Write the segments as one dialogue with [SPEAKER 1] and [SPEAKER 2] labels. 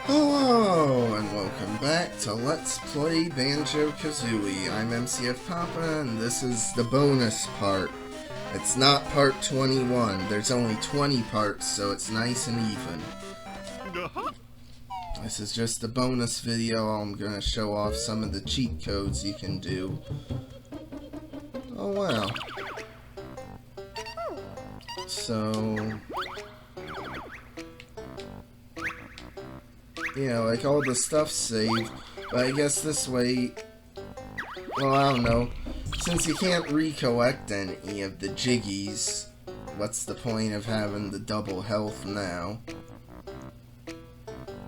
[SPEAKER 1] Hello, and welcome back to Let's Play Banjo-Kazooie. I'm MCFPapa, and this is the bonus part. It's not part 21. There's only 20 parts, so it's nice and even. This is just a bonus video. I'm gonna show off some of the cheat codes you can do. Oh wow. So... yeah, like all the stuff's saved, but I guess this way, well, I don't know, since you can't recollect any of the jiggies, what's the point of having the double health now?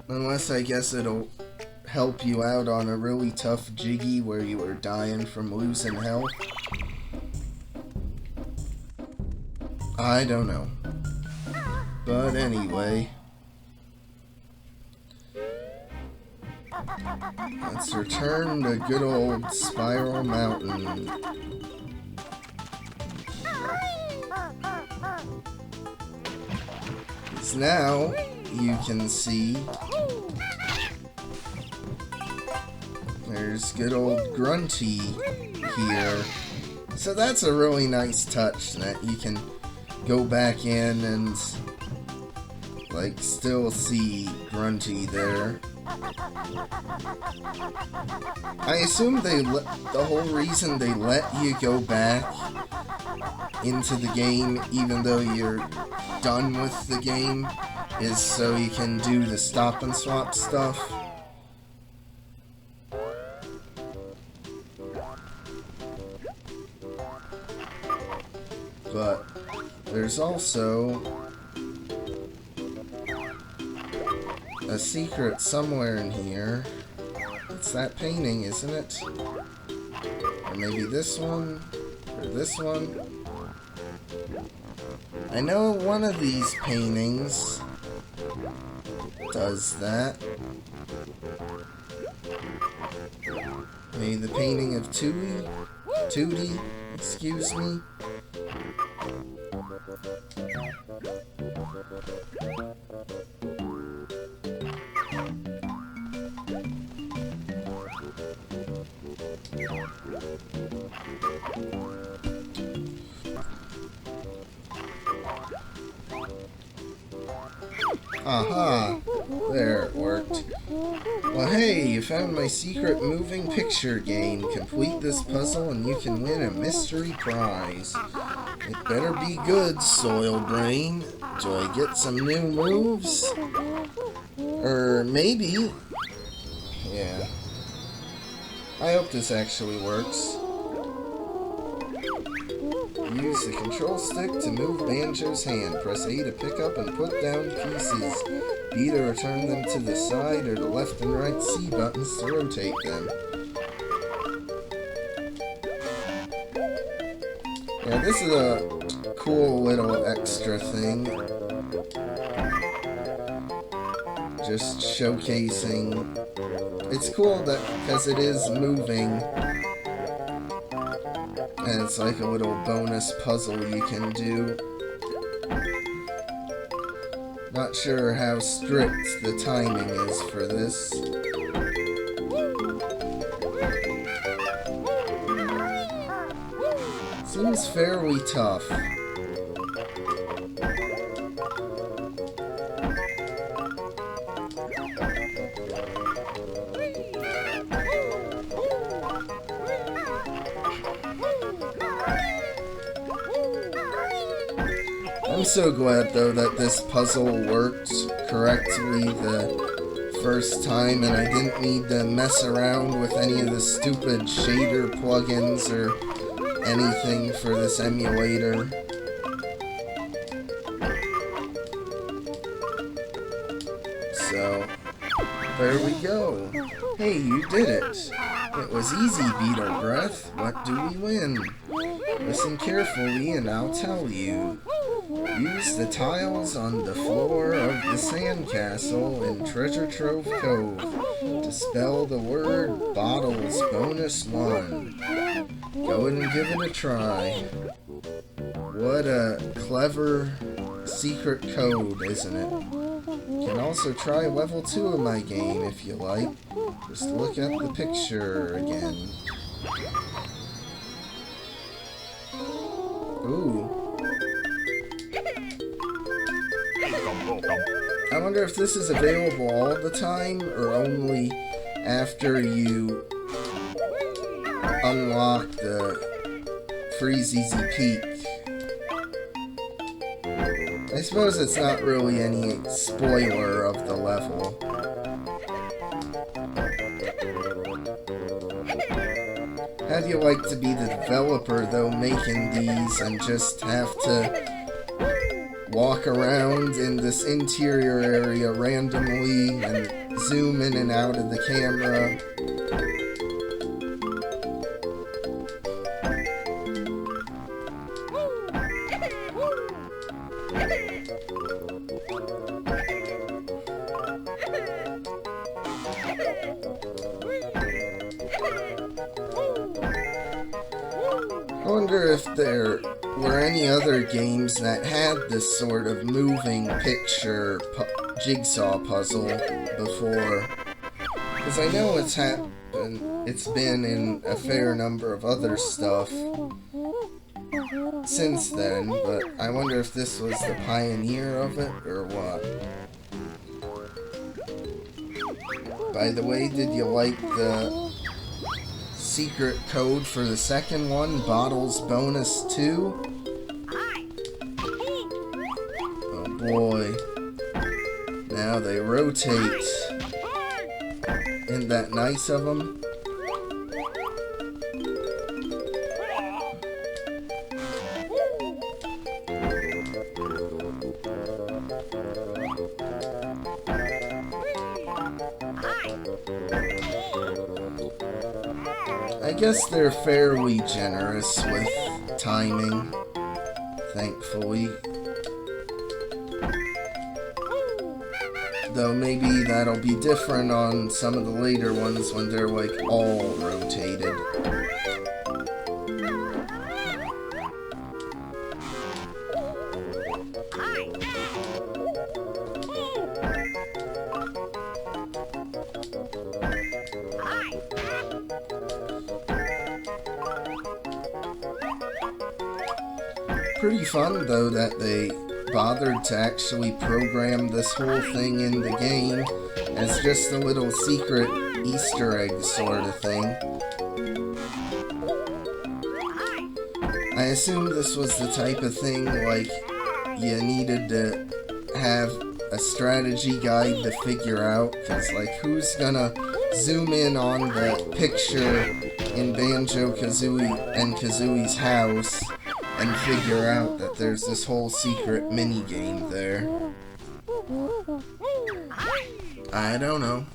[SPEAKER 1] Unless I guess it'll help you out on a really tough jiggy where you were dying from losing health. I don't know. But anyway... let's return to good old Spiral Mountain. Because now you can see there's good old Grunty here. So that's a really nice touch that you can go back in and like still see Grunty there. I assume the whole reason they let you go back into the game even though you're done with the game is so you can do the Stop and Swop stuff. But there's also a secret somewhere in here. It's that painting, isn't it? Or maybe this one? Or this one? I know one of these paintings does that. Maybe the painting of Tootie? Excuse me? Aha! There, it worked. Well, hey, you found my secret moving picture game. Complete this puzzle and you can win a mystery prize. It better be good, Soil Brain. Do I get some new moves? Or maybe... yeah. I hope this actually works. Use the control stick to move Banjo's hand. Press A to pick up and put down pieces. B to return them to the side, or the left and right C buttons to rotate them. Yeah, this is a cool little extra thing. Just showcasing. It's cool that because it is moving. And it's like a little bonus puzzle you can do. Not sure how strict the timing is for this. Seems fairly tough. I'm so glad though that this puzzle worked correctly the first time and I didn't need to mess around with any of the stupid shader plugins or anything for this emulator. So, there we go. Hey, you did it. It was easy, Beetle Breath. What do we win? Listen carefully and I'll tell you. Use the tiles on the floor of the sandcastle in Treasure Trove Cove to spell the word Bottles Bonus 1. Go and give it a try. What a clever secret code, isn't it? can also try level 2 of my game if you like. Just look at the picture again. Ooh. I wonder if this is available all the time or only after you unlock the Freeze Easy Peak. I suppose it's not really any spoiler of the level. How'd you like to be the developer, though, making these and just have to walk around in this interior area randomly and zoom in and out of the camera? I wonder if there were any other games that had this sort of moving picture jigsaw puzzle before. Because I know it's been in a fair number of other stuff since then, but I wonder if this was the pioneer of it or what. By the way, did you like the secret code for the second one, Bottles Bonus 2? Oh boy. Now they rotate. Isn't that nice of them? I guess they're fairly generous with timing, thankfully. Though maybe that'll be different on some of the later ones when they're like all rotated. Pretty fun, though, that they bothered to actually program this whole thing in the game as just a little secret Easter egg sort of thing. I assume this was the type of thing, like, you needed to have a strategy guide to figure out, because, like, who's gonna zoom in on the picture in Banjo-Kazooie and Kazooie's house and figure out that there's this whole secret minigame there? I don't know.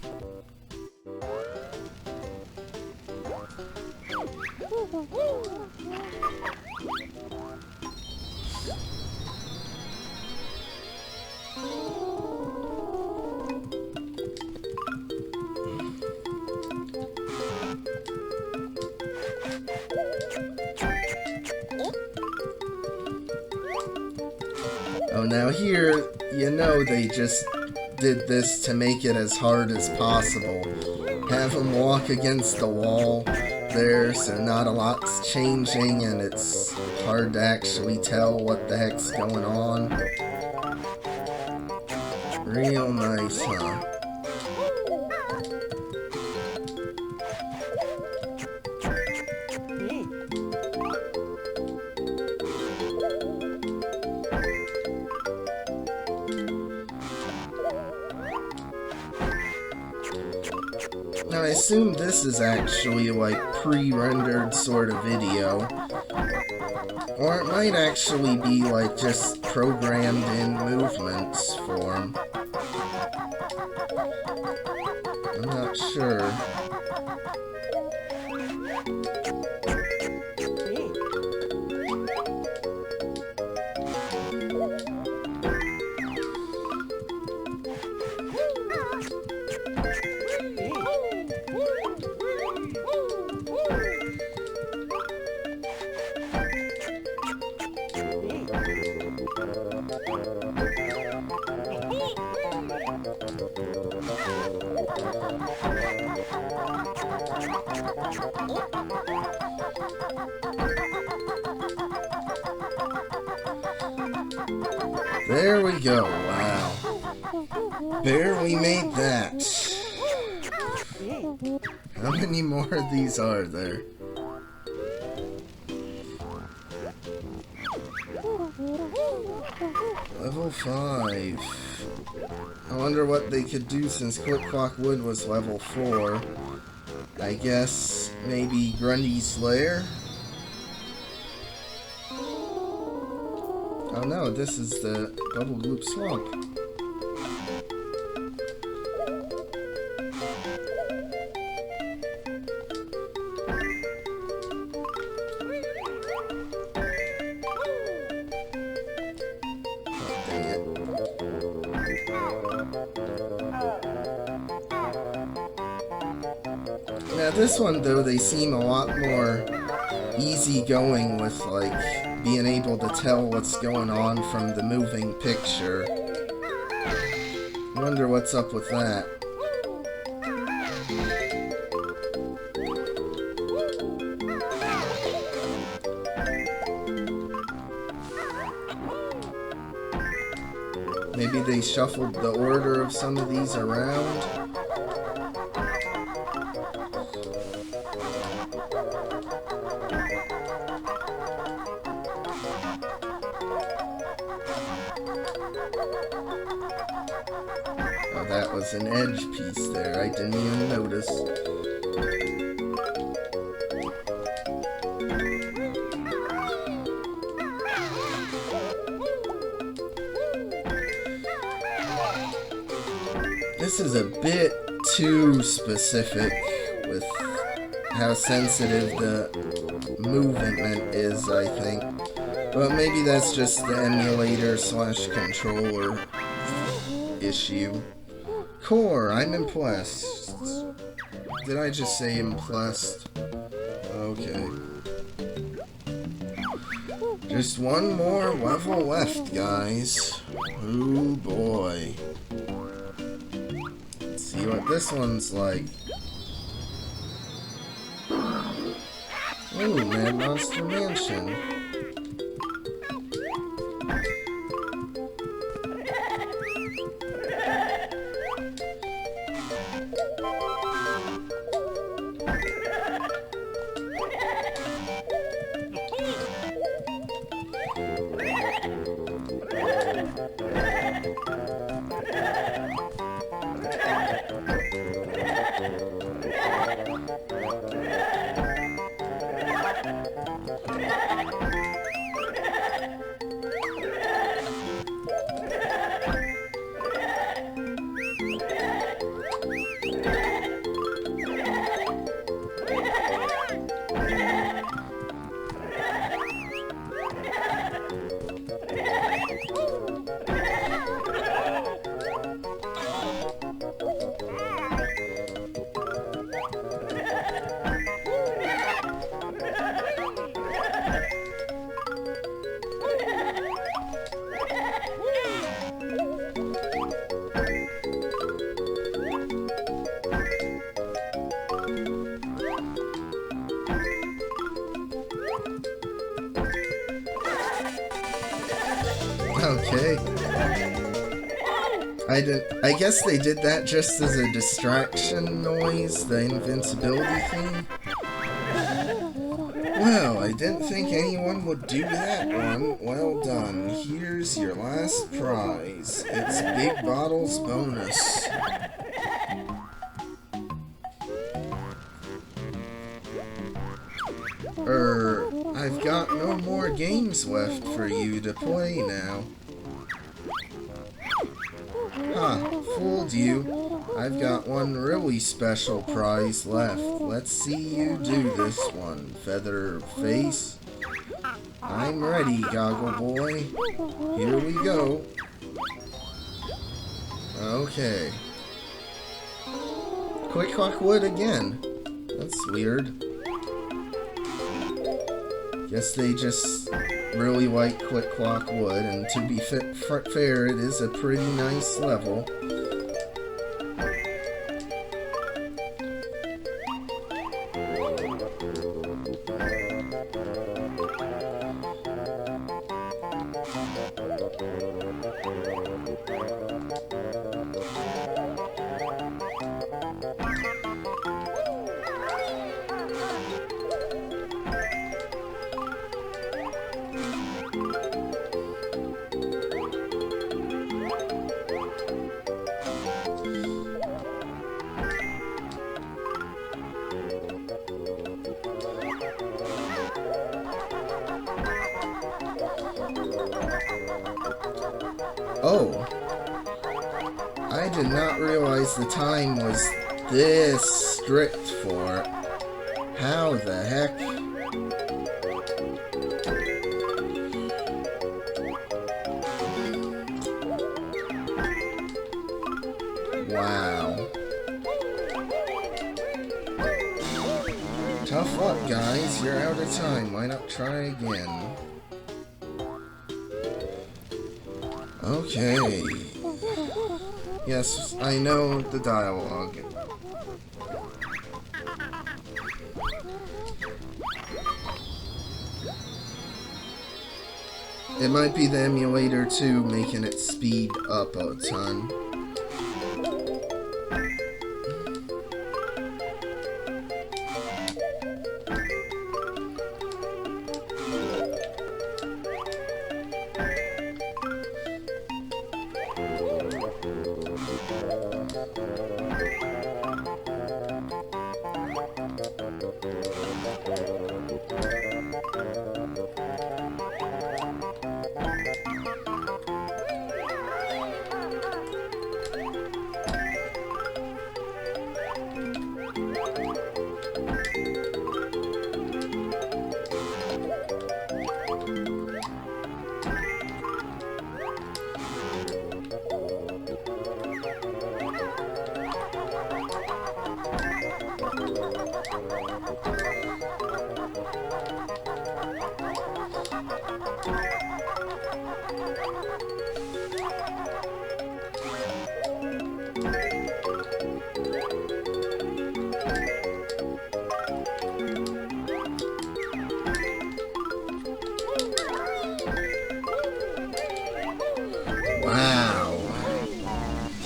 [SPEAKER 1] Oh, now here, you know they just did this to make it as hard as possible. Have him walk against the wall there, so not a lot's changing and it's hard to actually tell what the heck's going on. Real nice, huh? Now, I assume this is actually like pre-rendered sort of video, or it might actually be like just programmed in movements form. I'm not sure. There we go. Wow. Barely made that. How many more of these are there? Level 5. I wonder what they could do since Quick Clock Wood was level 4. I guess maybe Grundy's Lair? Oh no, this is the Bubble Loop Swamp. Now this one though, they seem a lot more easygoing with like being able to tell what's going on from the moving picture. I wonder what's up with that. Maybe they shuffled the order of some of these around. Oh, that was an edge piece there. I didn't even notice. This is a bit too specific with how sensitive the movement is, I think. But maybe that's just the emulator / controller issue. Core, I'm impressed. Did I just say impressed? Okay. Just one more level left, guys. Oh boy. Let's see what this one's like. Ooh, Mad Monster Mansion. Okay. I guess they did that just as a distraction noise, the invincibility thing. Well, I didn't think anyone would do that one. Well done. Here's your last prize. It's Big Bottles bonus. I've got no more games left for you to play now. Huh, fooled you. I've got one really special prize left. Let's see you do this one, Feather Face. I'm ready, Goggle Boy. Here we go. Okay. Quick Clock Wood again. That's weird. Guess they just really like Quick Clock Wood, and to be fair, it is a pretty nice level. Oh. I did not realize the time was this strict for it. How the heck? Wow. Tough luck, guys. You're out of time. Why not try again? Okay. Yes, I know the dialogue. It might be the emulator too, making it speed up a ton.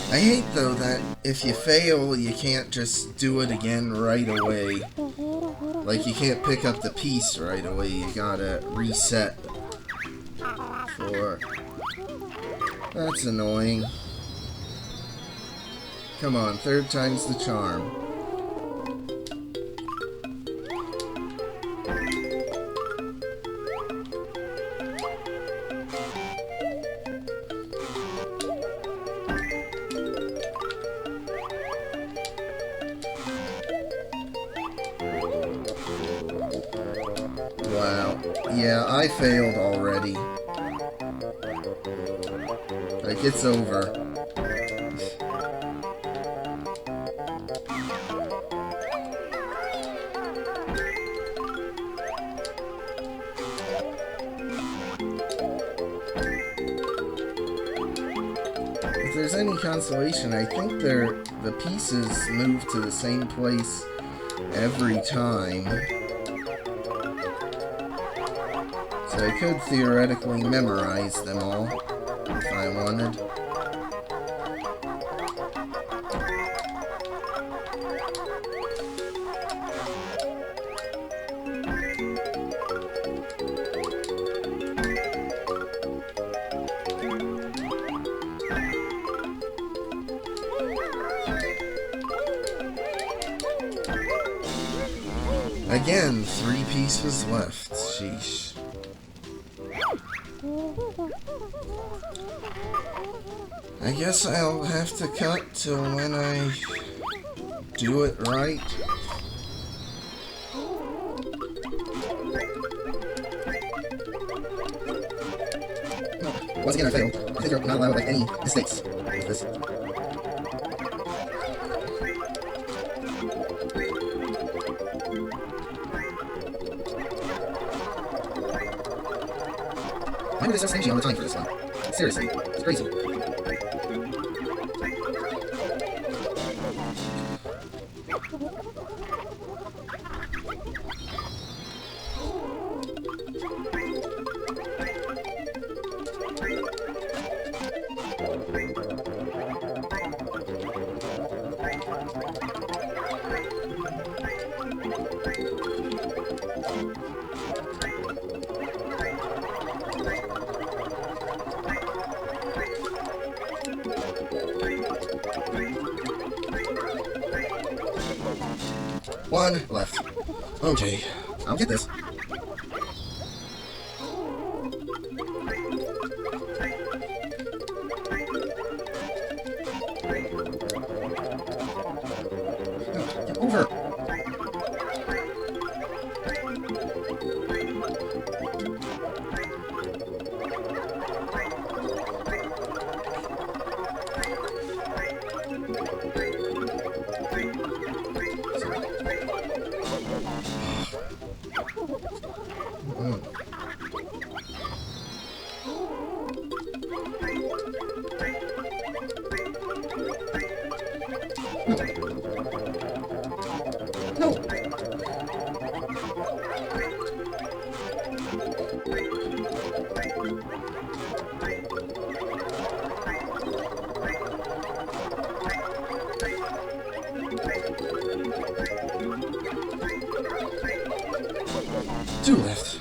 [SPEAKER 1] I hate, though, that if you fail, you can't just do it again right away. Like, you can't pick up the piece right away, you gotta reset. That's annoying. Come on, third time's the charm. Wow. Yeah, I failed already. Like, it's over. If there's any consolation, I think the pieces move to the same place every time. So I could theoretically memorize them all, if I wanted. Again, 3 pieces left. Sheesh. I guess I'll have to cut till when I do it right. Once again, I failed. I think you're not allowed like any mistakes with this. Why would they start changing all the time for this one? Seriously, it's crazy. One left. Okay, I'll get this. No. Two left.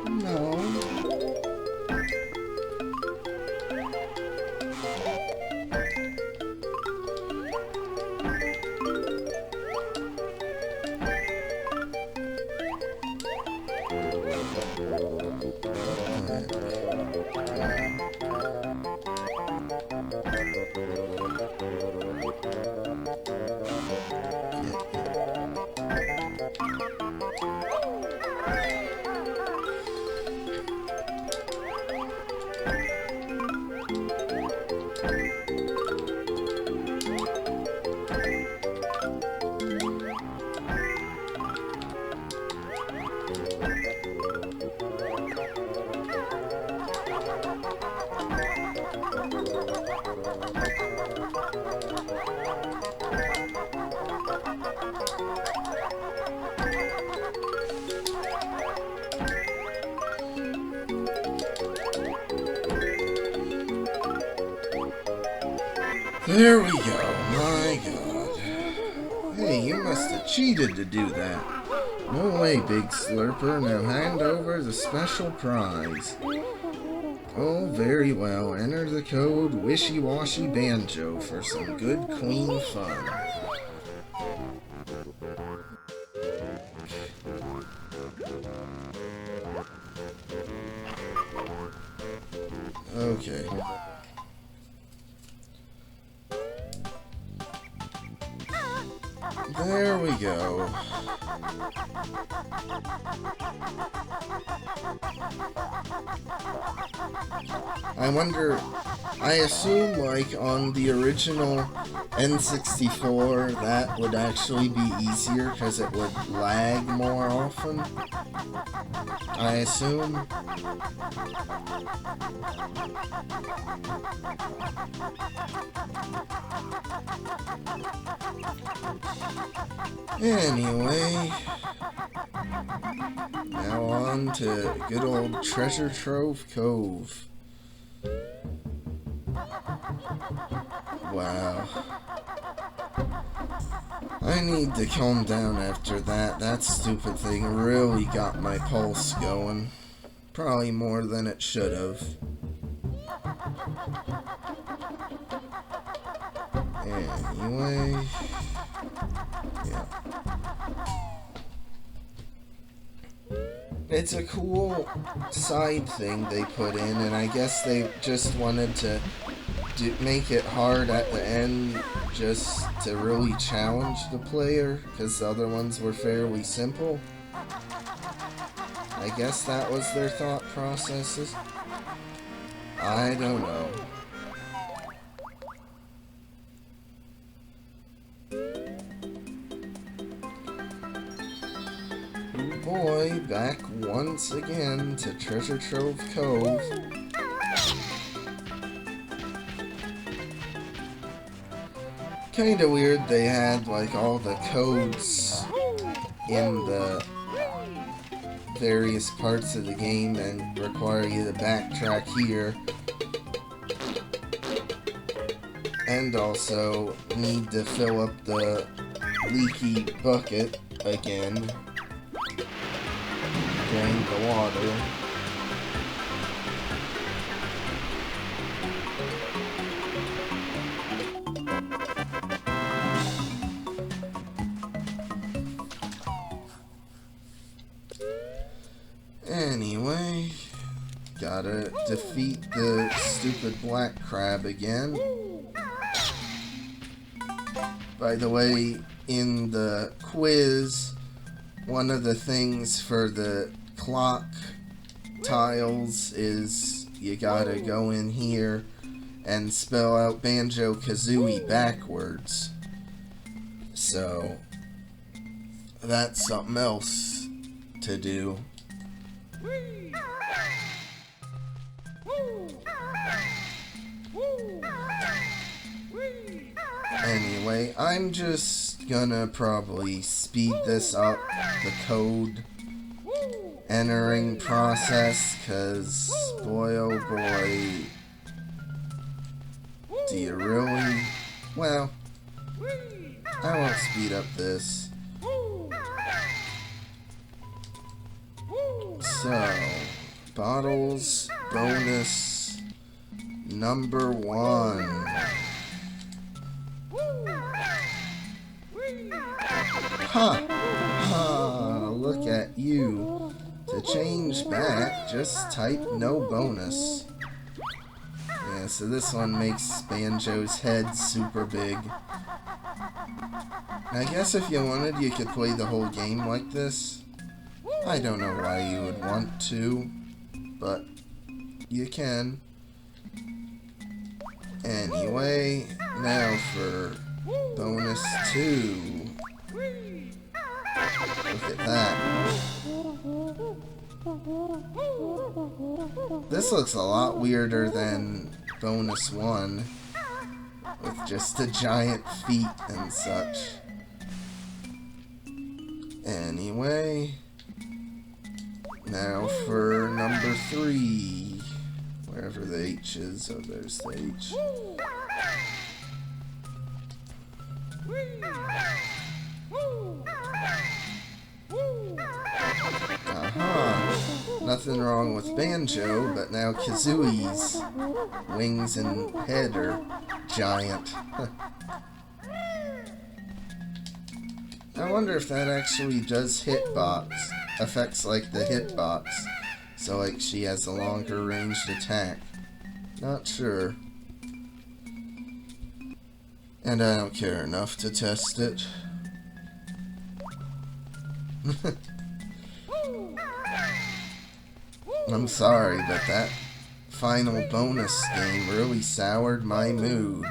[SPEAKER 1] No. There we go, my god. Hey, you must have cheated to do that. No way, Big Slurper. Now hand over the special prize. Oh, very well. Enter the code Wishy-Washy Banjo for some good queen fun. Okay. There we go. I wonder, I assume like on the original N64 that would actually be easier because it would lag more often. I assume. Anyway, now on to good old Treasure Trove Cove. Wow. I need to calm down after that. That stupid thing really got my pulse going. Probably more than it should have. Anyway, yeah. It's a cool side thing they put in, and I guess they just wanted to make it hard at the end just to really challenge the player, because the other ones were fairly simple. I guess that was their thought processes. I don't know. Boy, back once again to Treasure Trove Cove. Kinda weird they had like all the codes in the various parts of the game and require you to backtrack here. And also need to fill up the leaky bucket again. Drain the water. Anyway, gotta defeat the stupid black crab again. By the way, in the quiz, one of the things for the clock tiles is you gotta go in here and spell out Banjo-Kazooie backwards. So, that's something else to do. Anyway, I'm just gonna probably speed this up, the code entering process, cause boy oh boy, do you really? Well, I won't speed up this. So, bottles, bonus, number 1. Ha! Ha! Look at you. To change back, just type no bonus. Yeah, so this one makes Banjo's head super big. I guess if you wanted, you could play the whole game like this. I don't know why you would want to, but you can. Anyway, now for bonus 2. Look at that. This looks a lot weirder than bonus 1, with just the giant feet and such. Anyway, now for number 3. Wherever the H is, oh, there's the H. Nothing wrong with Banjo, but now Kazooie's wings and head are giant. I wonder if that actually does hitbox, affects like the hitbox, so like she has a longer ranged attack. Not sure. And I don't care enough to test it. I'm sorry, but that final bonus game really soured my mood.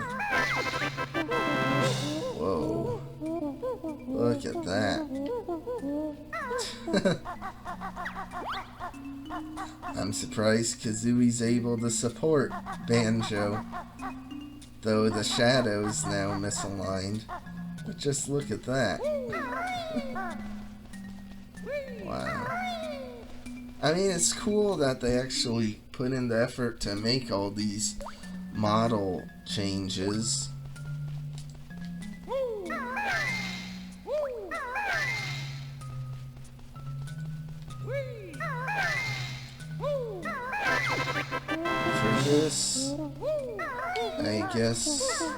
[SPEAKER 1] Whoa. Look at that. I'm surprised Kazooie's able to support Banjo, though the shadow's now misaligned. But just look at that. Wow. I mean, it's cool that they actually put in the effort to make all these model changes. For this, I guess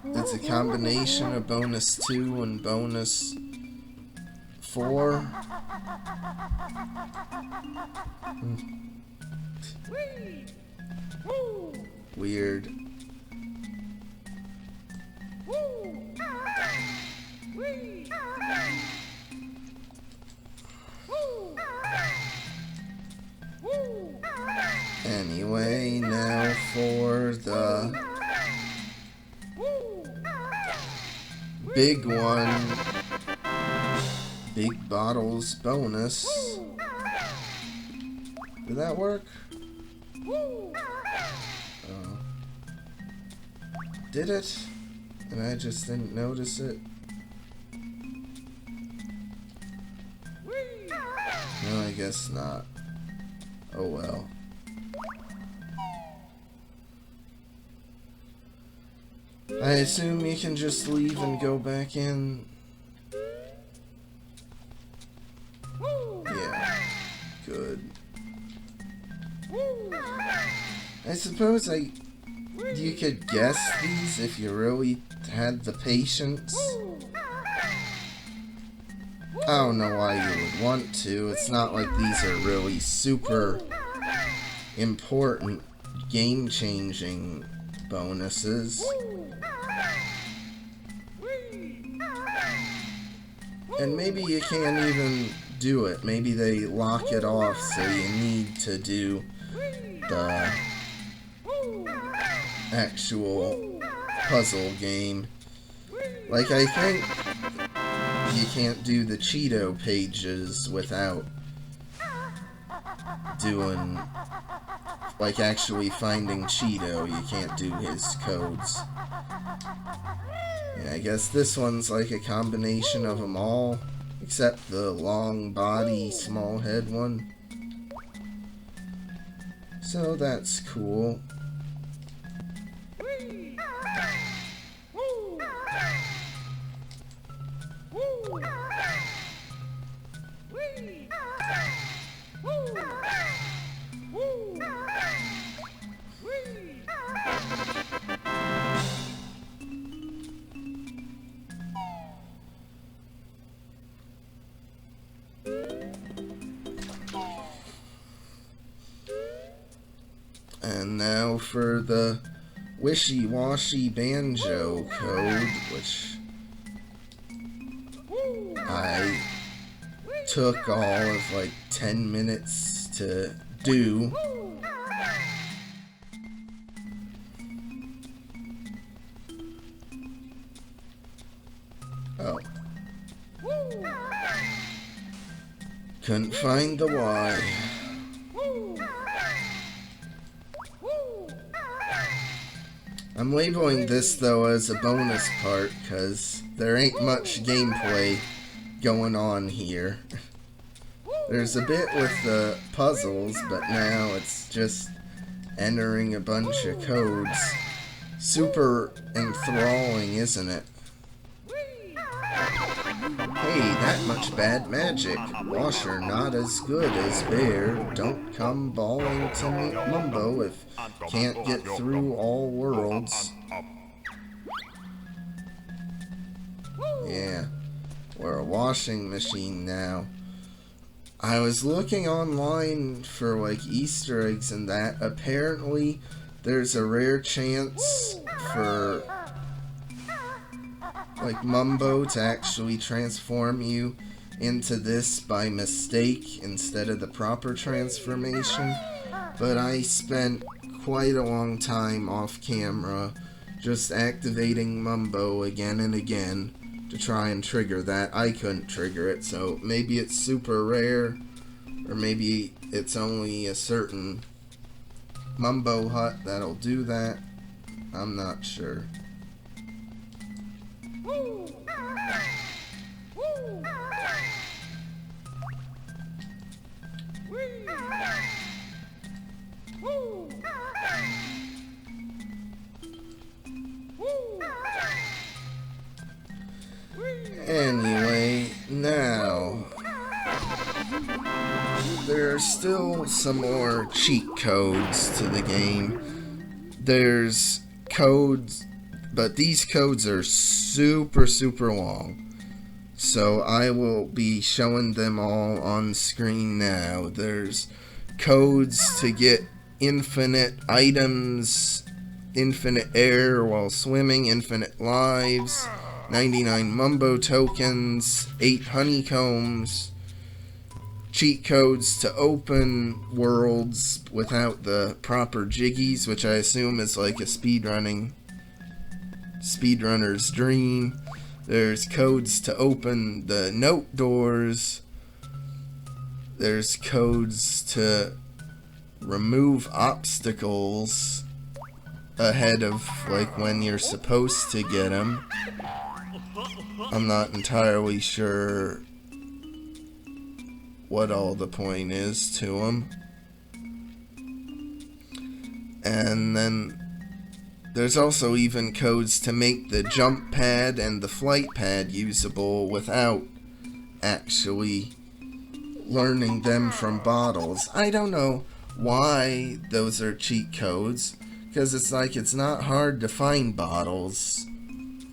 [SPEAKER 1] it's a combination of bonus 2 and bonus 4. Weird. Anyway, now for the big one. Big bottles bonus. Did that work? Did it? And I just didn't notice it? No, I guess not. Oh well. I assume you can just leave and go back in. Yeah, good. I suppose you could guess these if you really had the patience. I don't know why you would want to. It's not like these are really super important game-changing bonuses. And maybe you can't even do it. Maybe they lock it off so you need to do the actual puzzle game. Like, I think you can't do the Cheeto pages without doing, like, actually finding Cheeto. You can't do his codes. Yeah, I guess this one's like a combination of them all, except the long body, small head one. So that's cool. And now for the wishy-washy banjo code, which I took all of like 10 minutes to do. Oh. Couldn't find the Y. I'm labeling this though as a bonus part because there ain't much gameplay going on here. There's a bit with the puzzles, but now it's just entering a bunch of codes. Super enthralling, isn't it? Hey, that much bad magic. Washer not as good as Bear. Don't come bawling to me, Mumbo, if can't get through all worlds. Yeah, we're a washing machine now. I was looking online for like Easter eggs and that. Apparently, there's a rare chance for like Mumbo to actually transform you into this by mistake instead of the proper transformation. But I spent quite a long time off camera just activating Mumbo again and again to try and trigger that. I couldn't trigger it, so maybe it's super rare, or maybe it's only a certain Mumbo hut that'll do that. I'm not sure. Anyway, now there are still some more cheat codes to the game. There's codes, but these codes are super long. So I will be showing them all on screen now. There's codes to get infinite items, infinite air while swimming, infinite lives, 99 Mumbo tokens, 8 honeycombs, cheat codes to open worlds without the proper jiggies, which I assume is like a speedrunner's dream. There's codes to open the note doors. There's codes to remove obstacles ahead of like when you're supposed to get them. I'm not entirely sure what all the point is to them. And then there's also even codes to make the jump pad and the flight pad usable without actually learning them from bottles. I don't know why those are cheat codes, because it's like it's not hard to find bottles,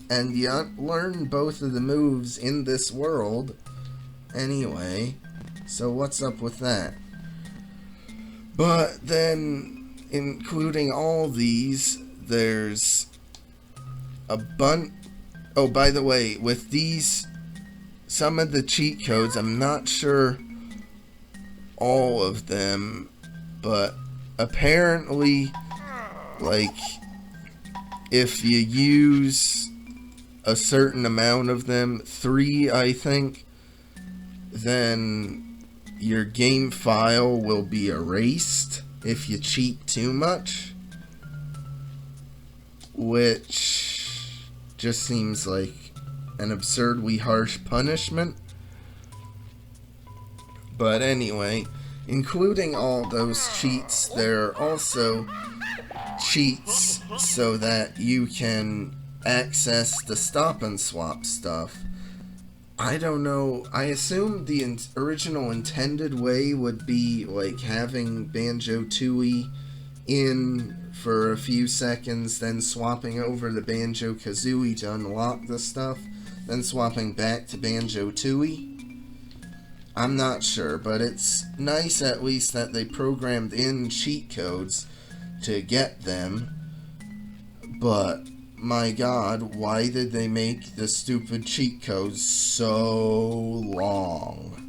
[SPEAKER 1] and you learn both of the moves in this world anyway, so what's up with that? But then, including all these, there's a bunch. Oh, by the way, with these, some of the cheat codes, I'm not sure all of them, but apparently, like, if you use a certain amount of them, 3 I think, then your game file will be erased if you cheat too much, which just seems like an absurdly harsh punishment. But anyway, including all those cheats, there are also cheats so that you can access the Stop N Swop stuff. I don't know, I assume the original intended way would be like having Banjo-Tooie in for a few seconds, then swapping over to Banjo-Kazooie to unlock the stuff, then swapping back to Banjo-Tooie. I'm not sure, but it's nice at least that they programmed in cheat codes to get them. But, my god, why did they make the stupid cheat codes so long?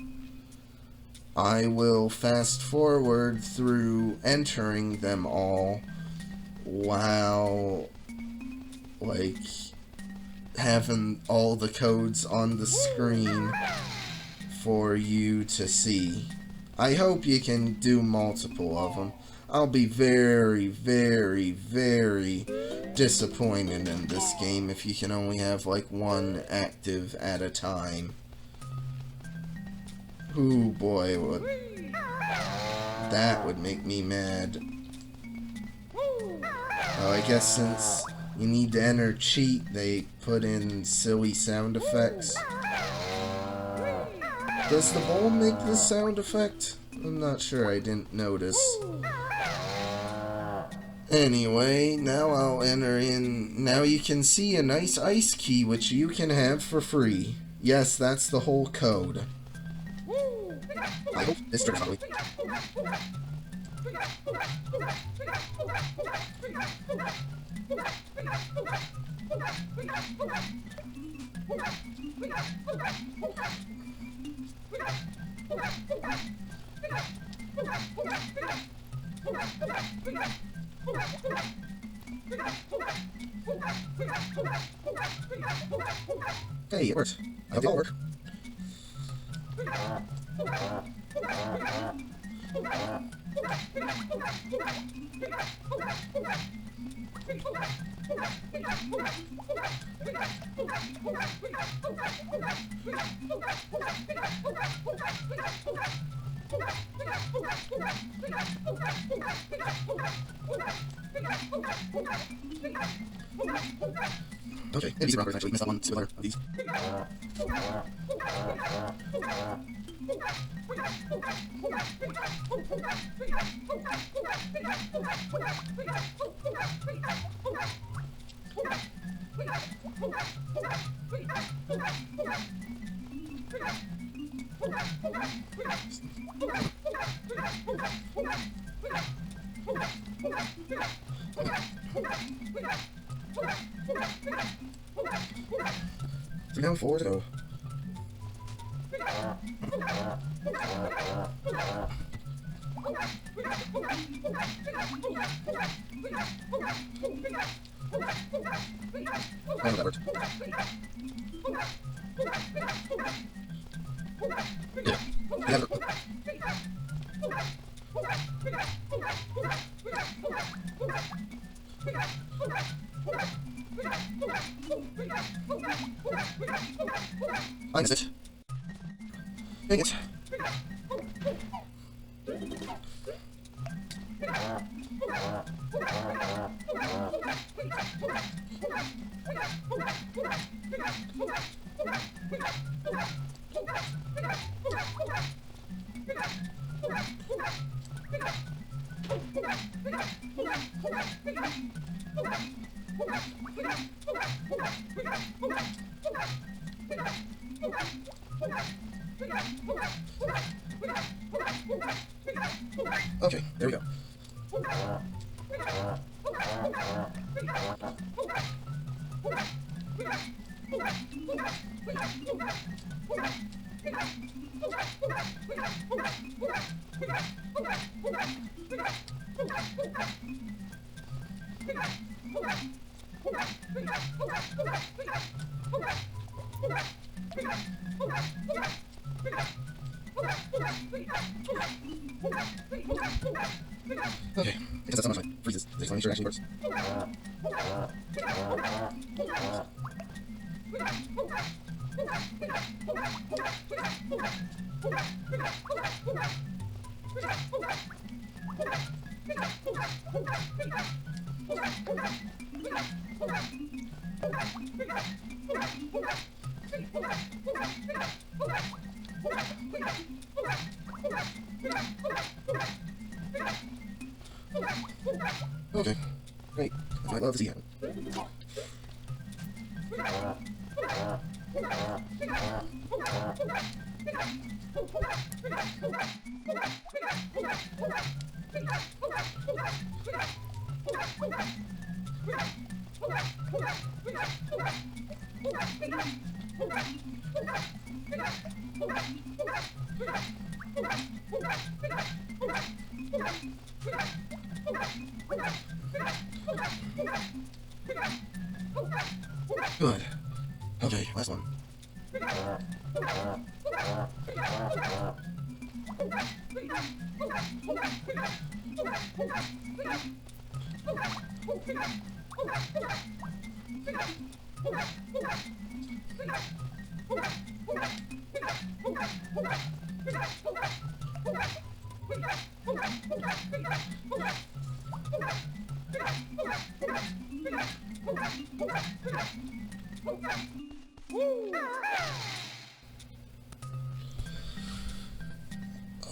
[SPEAKER 1] I will fast forward through entering them all while, like, having all the codes on the screen for you to see. I hope you can do multiple of them. I'll be very, very, very disappointed in this game if you can only have like one active at a time. Ooh boy, that would make me mad. Oh, I guess since you need to enter cheat, they put in silly sound effects. Does the bowl make this sound effect? I'm not sure, I didn't notice. Anyway, now I'll enter in. Now you can see a nice ice key which you can have for free. Yes, that's the whole code. I hope this turns out. Hey, it works. I hope it all works. Okay, maybe Super Rockers actually missed out one spoiler of these. Three down, 4 to go. Oh, that worked. Yeah. Yeah. I missed it. Dang it. Okay, there we go. Okay, it does that so much like freezes. Just want to make sure it actually works. Okay, great. That's what I'd love to see happen. Good. Okay, last one.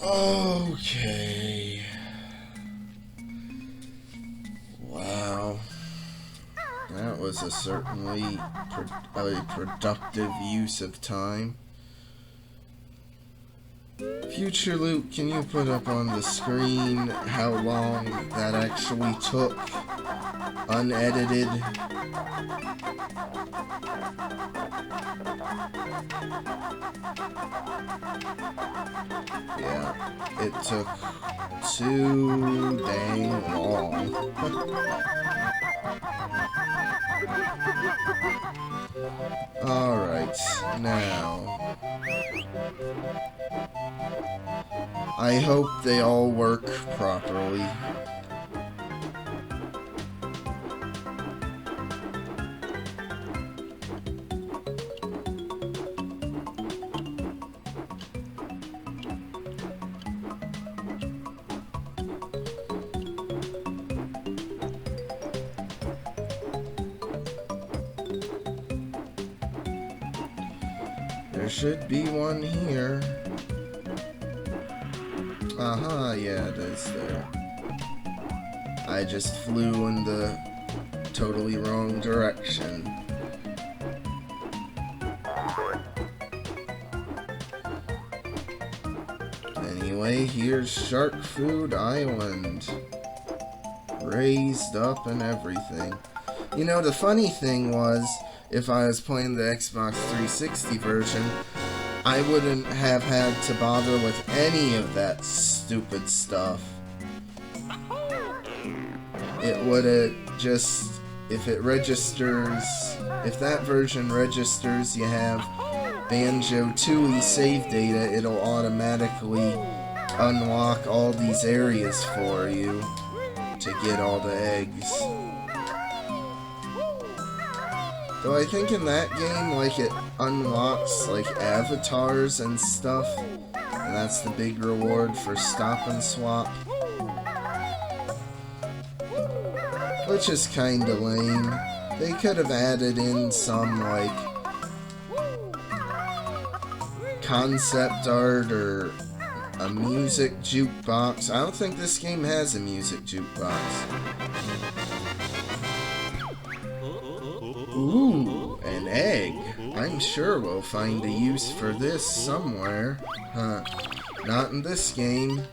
[SPEAKER 1] Okay. Wow. That was a certainly productive use of time. Future Luke, can you put up on the screen how long that actually took, unedited? Yeah, it took too dang long. Alright, now I hope they all work properly. There should be one here. Aha, yeah, it is there. I just flew in the totally wrong direction. Anyway, here's Shark Food Island. Raised up and everything. You know, the funny thing was, if I was playing the Xbox 360 version, I wouldn't have had to bother with any of that stupid stuff. It would've just, if it registers, if that version registers you have Banjo-Kazooie save data, it'll automatically unlock all these areas for you to get all the eggs. Though I think in that game, like, it unlocks, like, avatars and stuff, and that's the big reward for Stop N Swop. Which is kinda lame. They could have added in some, like, concept art or a music jukebox. I don't think this game has a music jukebox. Ooh, an egg. I'm sure we'll find a use for this somewhere. Huh. Not in this game.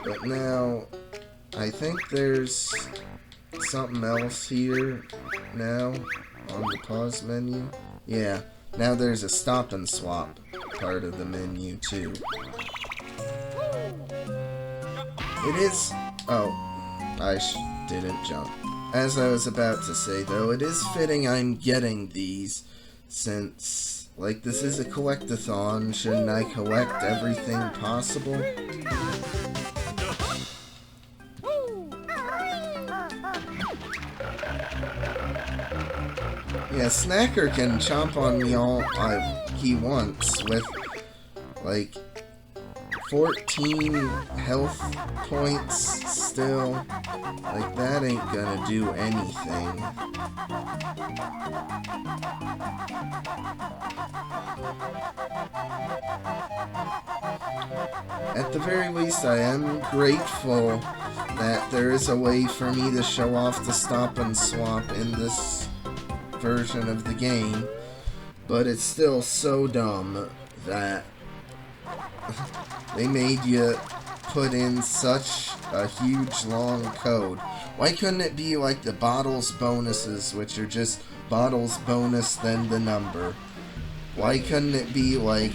[SPEAKER 1] But now, I think there's something else here now on the pause menu. Yeah, now there's a Stop N Swop part of the menu too. It is... Oh, I didn't jump. As I was about to say, though, it is fitting I'm getting these, since, Like, this is a collect-a-thon. Shouldn't I collect everything possible? Yeah, Snacker can chomp on me all he wants with, like, 14 health points still. Like, that ain't gonna do anything. At the very least, I am grateful that there is a way for me to show off the Stop and Swap in this version of the game, but it's still so dumb that they made you put in such a huge long code. Why couldn't it be like the bottles bonuses, which are just bottles bonus then the number? Why couldn't it be like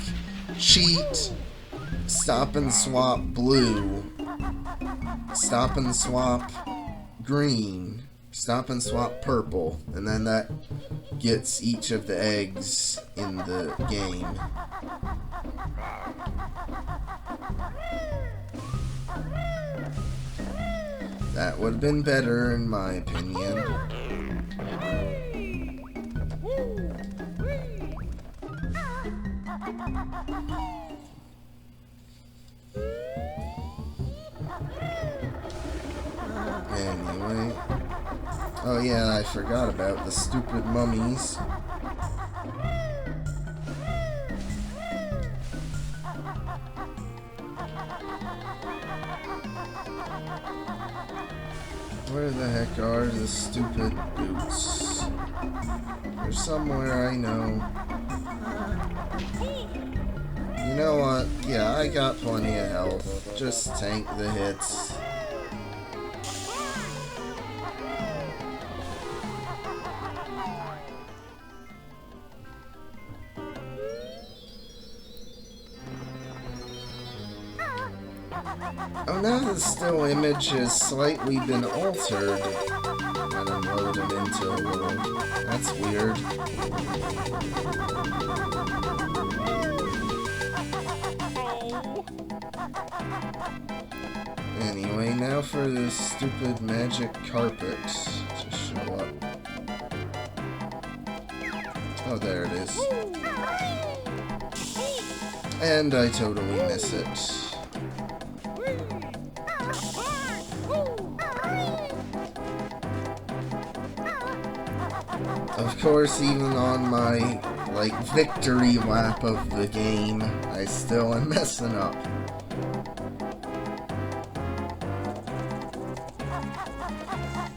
[SPEAKER 1] cheat, Stop and Swap blue, Stop and Swap green, Stop and Swap purple, and then that gets each of the eggs in the game. That would have been better, in my opinion. Anyway. Oh yeah, I forgot about the stupid mummies. Where the heck are the stupid boots? They're somewhere, I know. You know what? Yeah, I got plenty of health. Just tank the hits. Oh, now the still image has slightly been altered when I'm loaded into a world. That's weird. Anyway, now for this stupid magic carpet to show up. Oh, there it is. And I totally miss it. Of course, even on my, like, victory lap of the game, I still am messing up.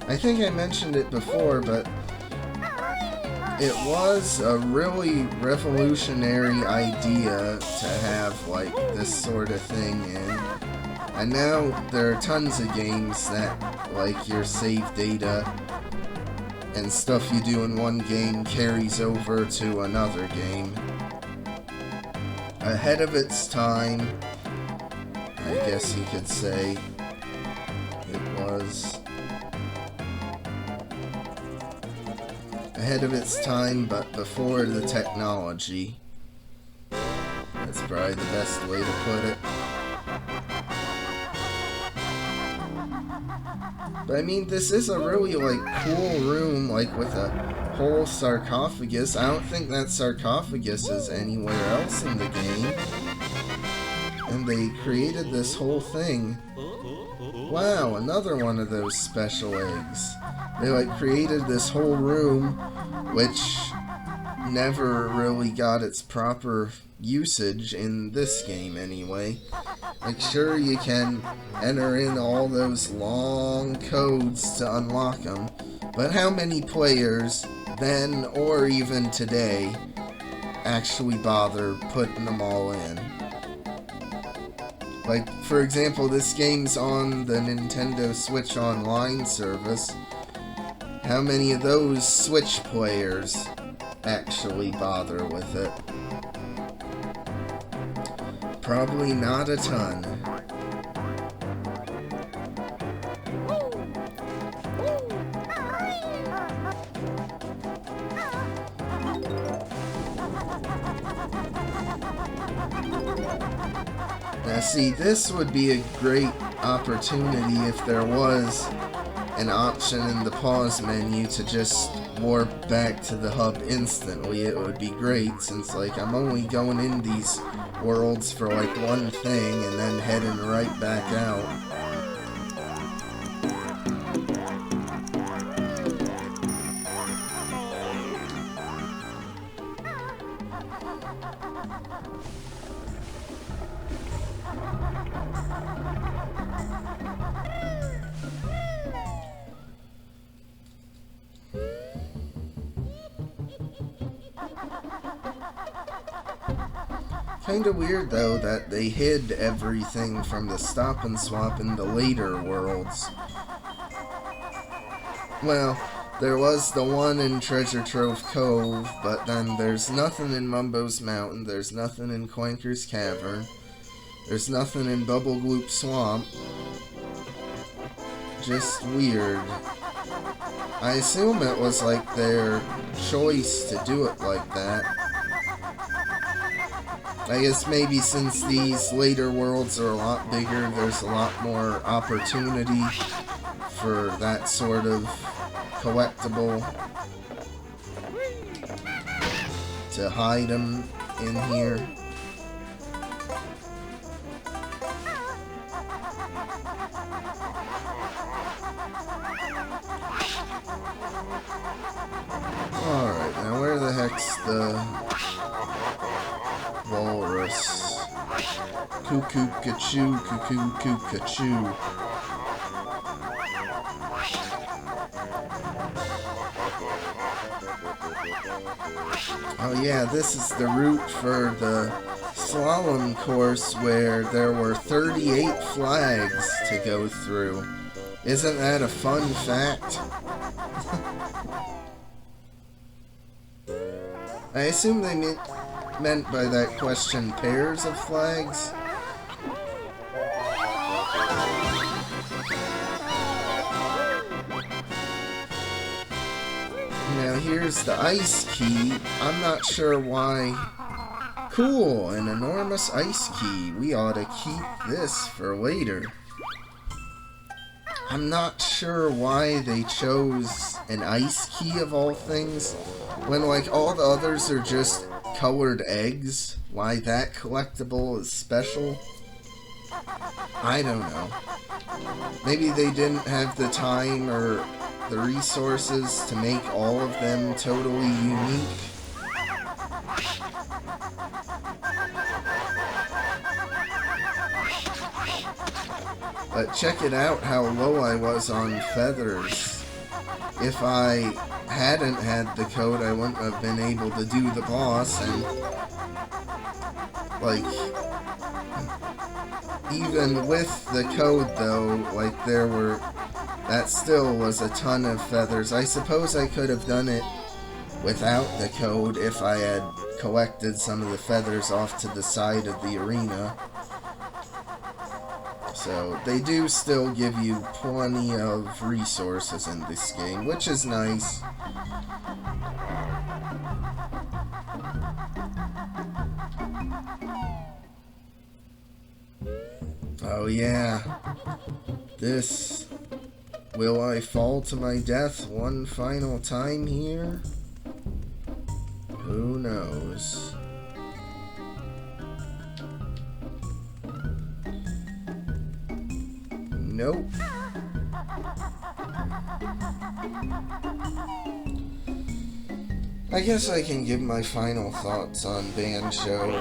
[SPEAKER 1] I think I mentioned it before, but it was a really revolutionary idea to have, like, this sort of thing in. And now there are tons of games that, like, your save data and stuff you do in one game carries over to another game. Ahead of its time, I guess you could say. It was ahead of its time, but before the technology. That's probably the best way to put it. But I mean, this is a really, like, cool room, like, with a whole sarcophagus. I don't think that sarcophagus is anywhere else in the game. And they created this whole thing. Wow, another one of those special eggs. They, like, created this whole room, which never really got its proper usage in this game anyway. Like, sure, you can enter in all those long codes to unlock them, but how many players, then or even today, actually bother putting them all in? Like, for example, this game's on the Nintendo Switch Online service. How many of those Switch players actually bother with it? Probably not a ton. Now see, this would be a great opportunity if there was an option in the pause menu to just warp back to the hub instantly. It would be great, since like I'm only going in these worlds for like one thing and then heading right back out. Kinda weird though that they hid everything from the Stop and Swop in the later worlds. Well, there was the one in Treasure Trove Cove, but then there's nothing in Mumbo's Mountain, there's nothing in Quanker's Cavern, there's nothing in Bubble Gloop Swamp. Just weird. I assume it was like their choice to do it like that. I guess maybe since these later worlds are a lot bigger, there's a lot more opportunity for that sort of collectible to hide them in here. Alright, now where the heck's the walrus? Cuckoo-ca-choo, cuckoo-ca-choo. Oh yeah, this is the route for the slalom course where there were 38 flags to go through. Isn't that a fun fact? I assume they meant by that question pairs of flags? Now here's the ice key. I'm not sure why. Cool, an enormous ice key. We ought to keep this for later. I'm not sure why they chose an ice key of all things, when like all the others are just colored eggs. Why that collectible is special? I don't know. Maybe they didn't have the time or the resources to make all of them totally unique. But check it out how low I was on feathers. If I hadn't had the code, I wouldn't have been able to do the boss, and like even with the code though, like that still was a ton of feathers. I suppose I could have done it without the code if I had collected some of the feathers off to the side of the arena. So they do still give you plenty of resources in this game, which is nice. Oh yeah, this, will I fall to my death one final time here? Who knows? Nope. I guess I can give my final thoughts on Banjo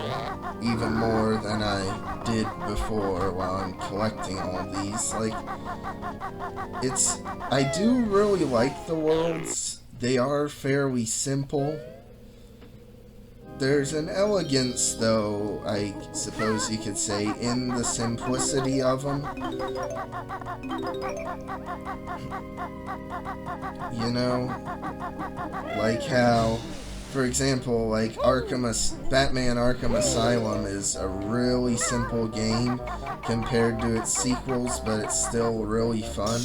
[SPEAKER 1] even more than I did before while I'm collecting all these. Like, I do really like the worlds. They are fairly simple. There's an elegance, though, I suppose you could say, in the simplicity of them. You know? Like how, for example, like Batman Arkham Asylum is a really simple game compared to its sequels, but it's still really fun.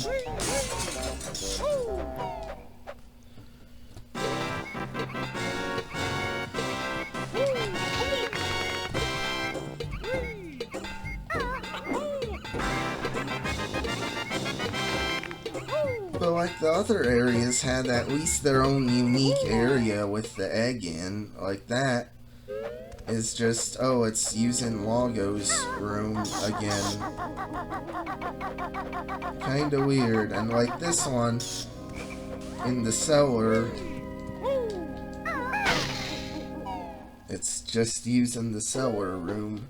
[SPEAKER 1] But like the other areas had at least their own unique area with the egg in. Like that is just, oh, it's using Logos room again. Kinda weird. And like this one, in the cellar, it's just using the cellar room.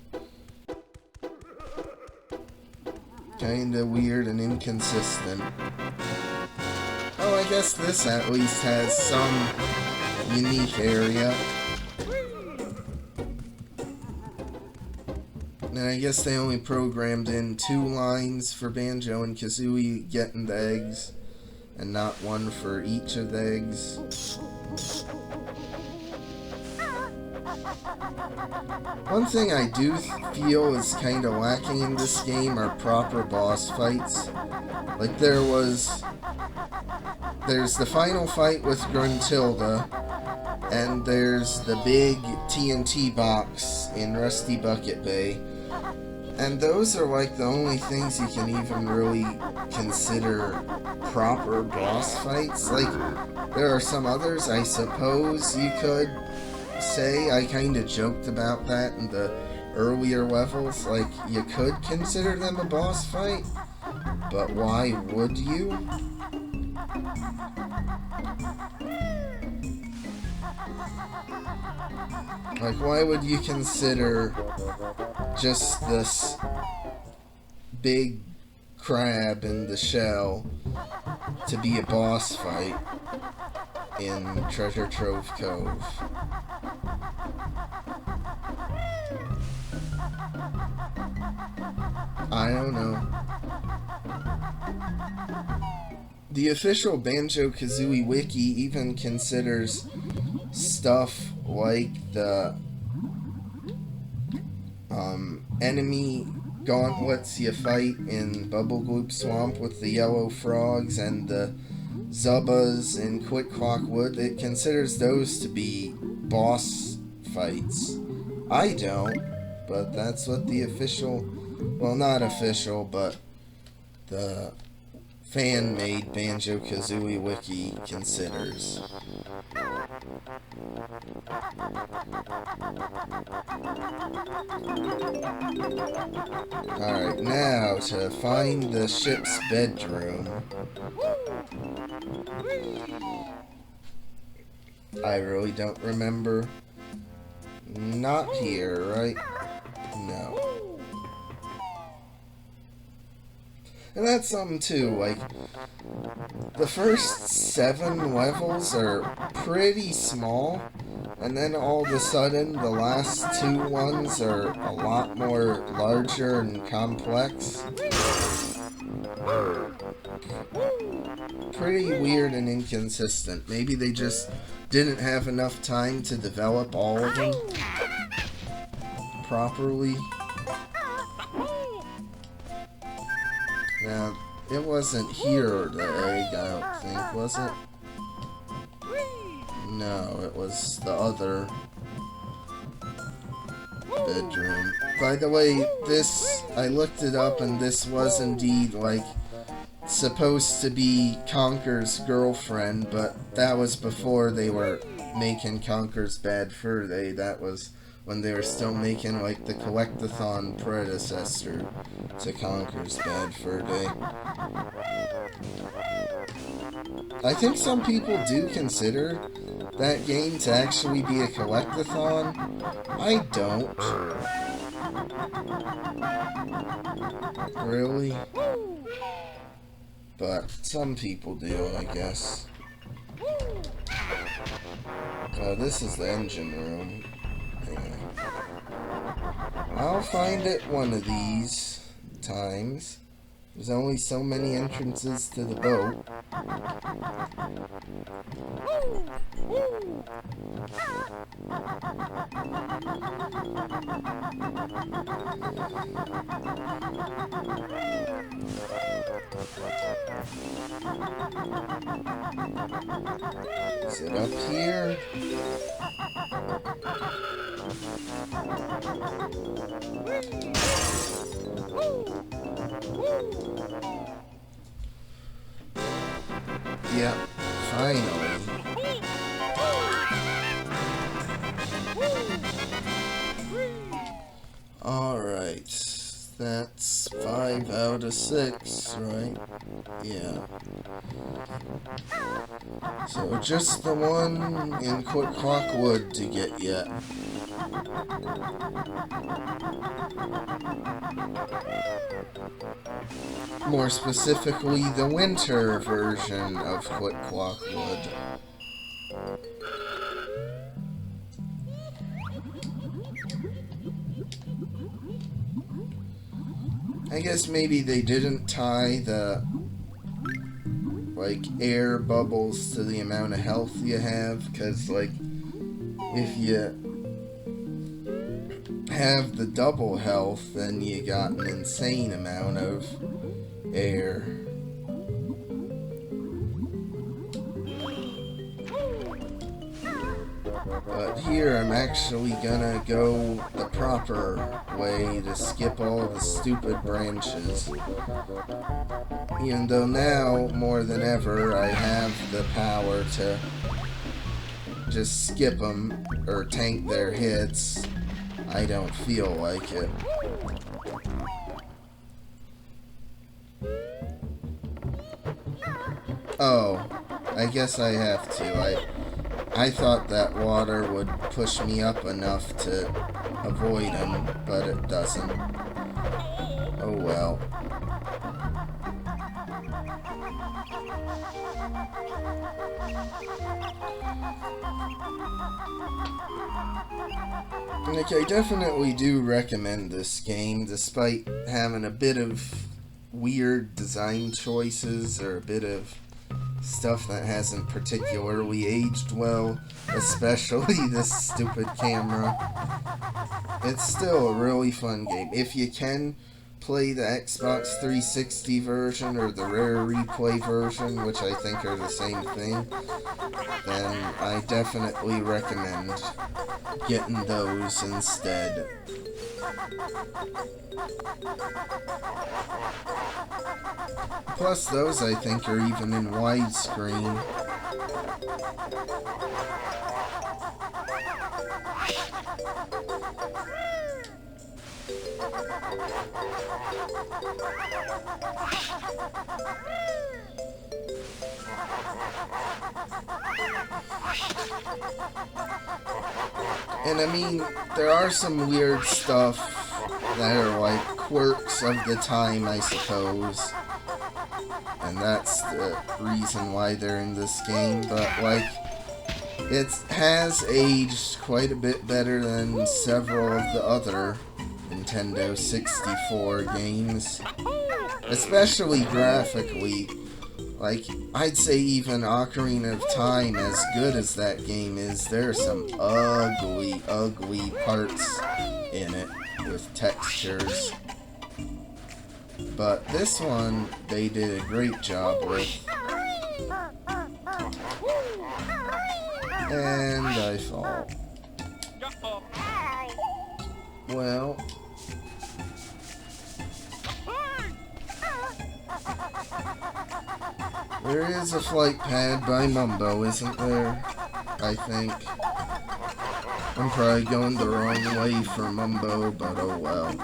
[SPEAKER 1] Kinda weird and inconsistent. Oh, I guess this at least has some unique area. And I guess they only programmed in 2 lines for Banjo and Kazooie getting the eggs, and not 1 for each of the eggs. One thing I do feel is kind of lacking in this game are proper boss fights. Like there's the final fight with Gruntilda, and there's the big TNT box in Rusty Bucket Bay. And those are like the only things you can even really consider proper boss fights. Like, there are some others I suppose you could say, I kind of joked about that in the earlier levels, like, you could consider them a boss fight, but why would you? Like, why would you consider just this big crab in the shell to be a boss fight in Treasure Trove Cove? I don't know. The official Banjo-Kazooie wiki even considers stuff like the enemy gauntlets you fight in Bubble Gloop Swamp with the yellow frogs and the Zubbas in Quick Clock Wood. It considers those to be boss fights. I don't, but that's what the official, well, not official, but the fan-made Banjo-Kazooie wiki considers. Alright, now to find the ship's bedroom. I really don't remember. Not here, right? No. And that's something too, like, the first 7 levels are pretty small, and then all of a sudden the last 2 ones are a lot more larger and complex. Pretty weird and inconsistent. Maybe they just didn't have enough time to develop all of them properly. Now, it wasn't here, the egg, I don't think, was it? No, it was the other bedroom. By the way, this, I looked it up, and this was indeed, like, supposed to be Conker's girlfriend, but that was before they were making Conker's Bad Fur Day. That was when they were still making, like, the Collectathon predecessor to Conker's Bad Fur Day. I think some people do consider that game to actually be a Collectathon. I don't. Really? But some people do, I guess. Oh, this is the engine room. I'll find it one of these times. There's only so many entrances to the boat. Is it up here? Yep, finally. Alright, that's 5 out of 6, right? Yeah. So just the one in Quick Clock Wood to get yet. More specifically, the winter version of Quick Clock Wood. I guess maybe they didn't tie the, like, air bubbles to the amount of health you have, because, like, if you have the double health, then you got an insane amount of air. But here I'm actually gonna go the proper way to skip all the stupid branches. Even though now, more than ever, I have the power to just skip them or tank their hits, I don't feel like it. Oh, I guess I have to. I thought that water would push me up enough to avoid him, but it doesn't. Oh well. Like, I definitely do recommend this game, despite having a bit of weird design choices or a bit of stuff that hasn't particularly aged well, especially this stupid camera. It's still a really fun game. If you can play the Xbox 360 version or the Rare Replay version, which I think are the same thing, then I definitely recommend getting those instead. Plus, those I think are even in widescreen. And I mean, there are some weird stuff that are like quirks of the time, I suppose. And that's the reason why they're in this game, but like, it has aged quite a bit better than several of the other Nintendo 64 games. Especially graphically. Like, I'd say even Ocarina of Time, as good as that game is, there are some ugly, ugly parts in it with textures. But this one, they did a great job with. And I fall. Well. There is a flight pad by Mumbo, isn't there? I think. I'm probably going the wrong way for Mumbo, but oh well.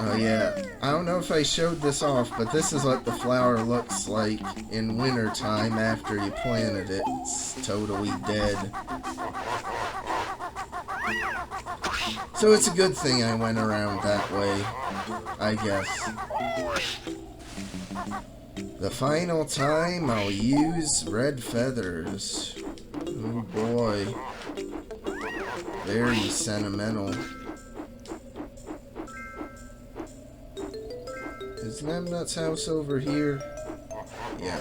[SPEAKER 1] Oh yeah, I don't know if I showed this off, but this is what the flower looks like in wintertime after you planted it. It's totally dead. So it's a good thing I went around that way, I guess. The final time I'll use red feathers. Oh boy. Very sentimental. Is Namnut's house over here? Yeah.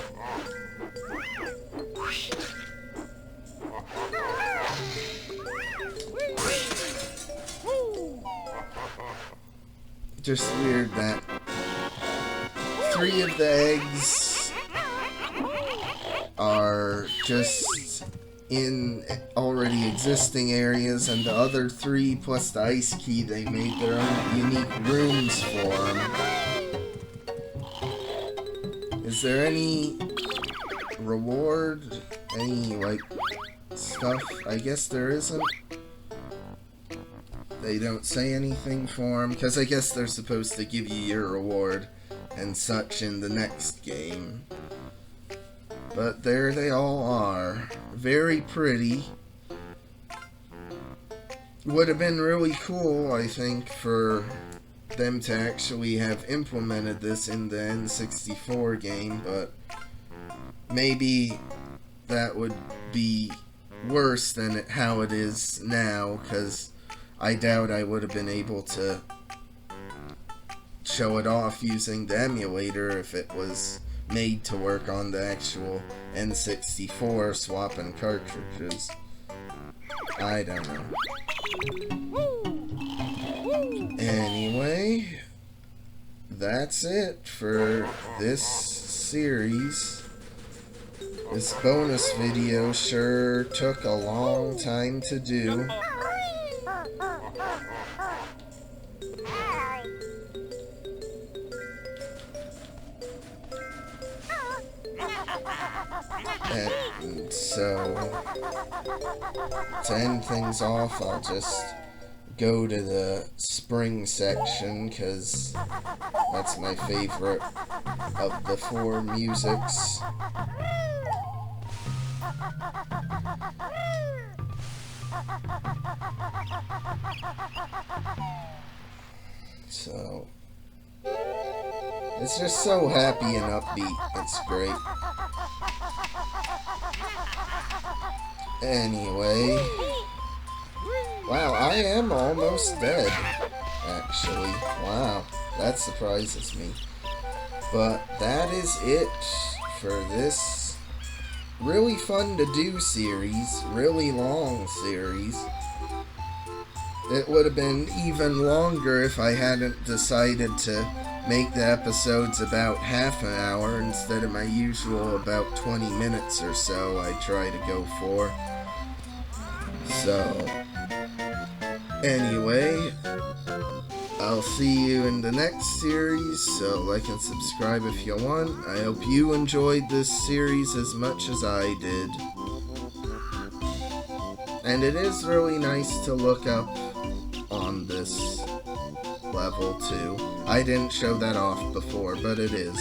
[SPEAKER 1] Just weird that 3 of the eggs are just in already existing areas, and the other 3 plus the ice key, they made their own unique rooms for them. Is Is there any reward? Any, like, stuff? I guess there isn't. They don't say anything for them, because I guess they're supposed to give you your reward and such in the next game. But there they all are. Very pretty. Would have been really cool, I think, for them to actually have implemented this in the N64 game, but maybe that would be worse than how it is now, because I doubt I would have been able to show it off using the emulator if it was made to work on the actual N64 swapping cartridges. I don't know. Anyway, that's it for this series. This bonus video sure took a long time to do. And so, to end things off, I'll just go to the spring section, because that's my favorite of the four musics. So, it's just so happy and upbeat. It's great. Anyway, wow, I am almost dead, actually. Wow, that surprises me. But that is it for this really fun to do series, really long series. It would have been even longer if I hadn't decided to make the episodes about half an hour instead of my usual about 20 minutes or so I try to go for. So, anyway, I'll see you in the next series, so like and subscribe if you want. I hope you enjoyed this series as much as I did. And it is really nice to look up on this level too. I didn't show that off before, but it is.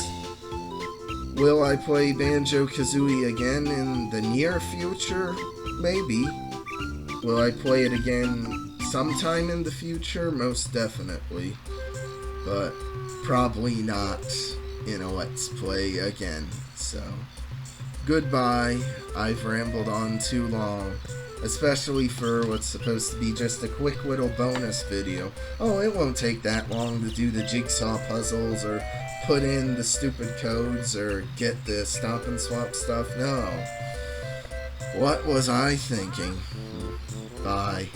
[SPEAKER 1] Will I play Banjo-Kazooie again in the near future? Maybe. Will I play it again sometime in the future? Most definitely. But probably not in a Let's Play again. So, goodbye. I've rambled on too long. Especially for what's supposed to be just a quick little bonus video. Oh, it won't take that long to do the jigsaw puzzles or put in the stupid codes or get the Stop N Swop stuff. No. What was I thinking? Bye.